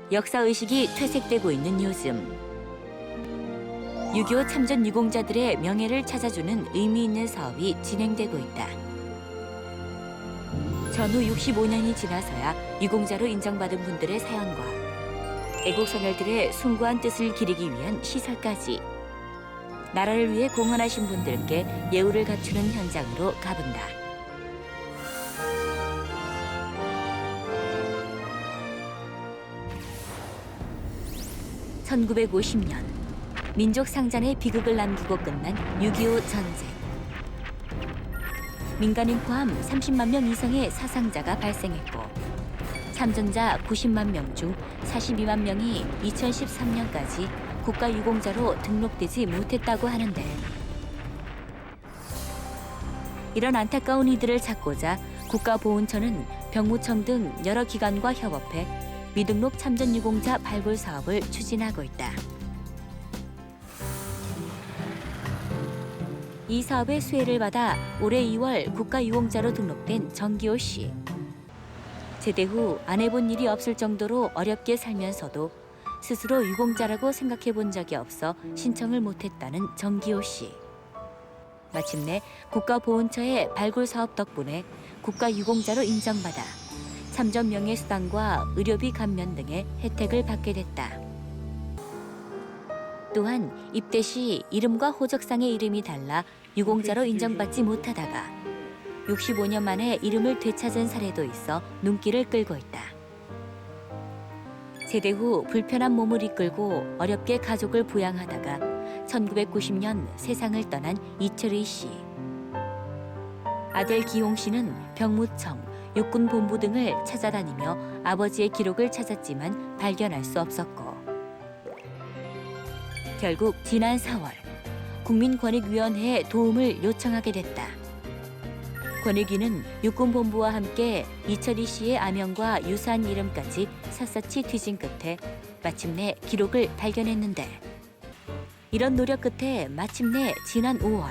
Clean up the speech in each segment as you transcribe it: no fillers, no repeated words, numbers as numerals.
역사의식이 퇴색되고 있는 요즘 6.25 참전 유공자들의 명예를 찾아주는 의미 있는 사업이 진행되고 있다. 전후 65년이 지나서야 유공자로 인정받은 분들의 사연과 애국선열들의 숭고한 뜻을 기리기 위한 시설까지 나라를 위해 공헌하신 분들께 예우를 갖추는 현장으로 가본다. (1950년) 민족 상잔의 비극을 남기고 끝난 6.25 전쟁. 민간인 포함 30만 명 이상의 사상자가 발생했고 참전자 90만 명 중 42만 명이 2013년까지 국가유공자로 등록되지 못했다고 하는데, 이런 안타까운 이들을 찾고자 국가보훈처는 병무청 등 여러 기관과 협업해 미등록 참전유공자 발굴 사업을 추진하고 있다. 이 사업의 수혜를 받아 올해 2월 국가유공자로 등록된 정기호 씨. 제대 후 안 해본 일이 없을 정도로 어렵게 살면서도 스스로 유공자라고 생각해 본 적이 없어 신청을 못했다는 정기호 씨. 마침내 국가보훈처의 발굴 사업 덕분에 국가유공자로 인정받아 참전 명예수당과 의료비 감면 등의 혜택을 받게 됐다. 또한 입대 시 이름과 호적상의 이름이 달라 유공자로 인정받지 못하다가 65년 만에 이름을 되찾은 사례도 있어 눈길을 끌고 있다. 제대 후 불편한 몸을 이끌고 어렵게 가족을 부양하다가 1990년 세상을 떠난 이철희 씨. 아들 기홍 씨는 병무청, 육군본부 등을 찾아다니며 아버지의 기록을 찾았지만 발견할 수 없었고, 결국 지난 4월 국민권익위원회에 도움을 요청하게 됐다. 권익위는 육군본부와 함께 이철희 씨의 아명과 유사한 이름까지 샅샅이 뒤진 끝에 마침내 기록을 발견했는데, 이런 노력 끝에 마침내 지난 5월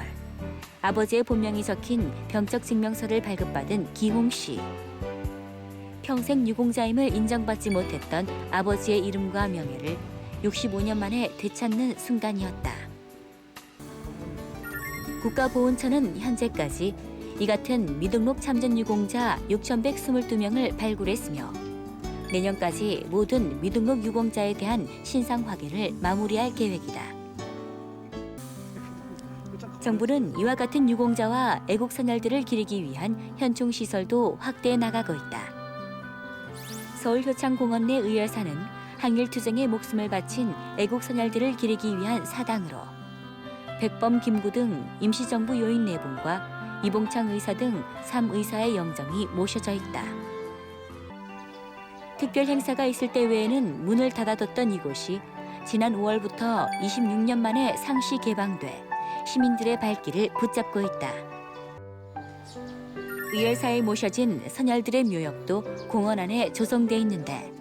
아버지의 본명이 적힌 병적 증명서를 발급받은 기홍 씨. 평생 유공자임을 인정받지 못했던 아버지의 이름과 명예를 65년 만에 되찾는 순간이었다. 국가보훈처는 현재까지 이 같은 미등록 참전 유공자 6,122명을 발굴했으며 내년까지 모든 미등록 유공자에 대한 신상 확인을 마무리할 계획이다. 정부는 이와 같은 유공자와 애국선열들을 기리기 위한 현충 시설도 확대해 나가고 있다. 서울 효창공원 내 의열사는 항일투쟁에 목숨을 바친 애국선열들을 기리기 위한 사당으로 백범, 김구 등 임시정부 요인 4분과 이봉창 의사 등 3의사의 영정이 모셔져 있다. 특별 행사가 있을 때 외에는 문을 닫아뒀던 이곳이 지난 5월부터 26년 만에 상시 개방돼 시민들의 발길을 붙잡고 있다. 의열사에 모셔진 선열들의 묘역도 공원 안에 조성돼 있는데,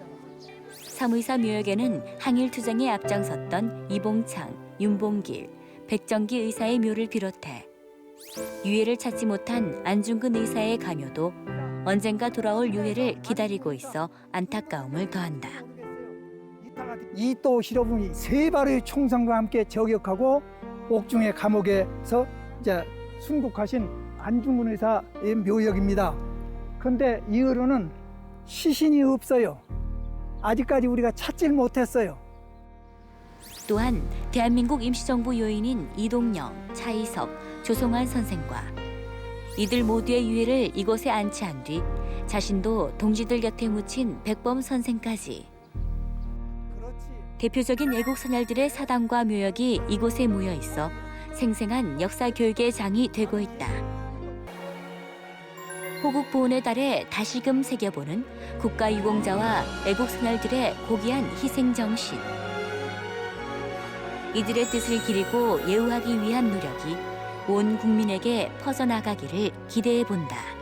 3의사 묘역에는 항일투쟁에 앞장섰던 이봉창, 윤봉길, 백정기 의사의 묘를 비롯해 유해를 찾지 못한 안중근 의사의 가묘도 언젠가 돌아올 유해를 기다리고 있어 안타까움을 더한다. 이또 실어분이 3발의 총성과 함께 저격하고 옥중의 감옥에서 이제 순국하신 안중근 의사의 묘역입니다. 그런데 이후로는 시신이 없어요. 아직까지 우리가 찾질 못했어요. 또한 대한민국 임시정부 요인인 이동영, 차이석, 조성환 선생과 이들 모두의 유해를 이곳에 안치한 뒤 자신도 동지들 곁에 묻힌 백범 선생까지 대표적인 애국선열들의 사당과 묘역이 이곳에 모여 있어 생생한 역사 교육의 장이 되고 있다. 호국보훈의 달에 다시금 새겨보는 국가유공자와 애국선열들의 고귀한 희생정신. 이들의 뜻을 기리고 예우하기 위한 노력이 온 국민에게 퍼져나가기를 기대해본다.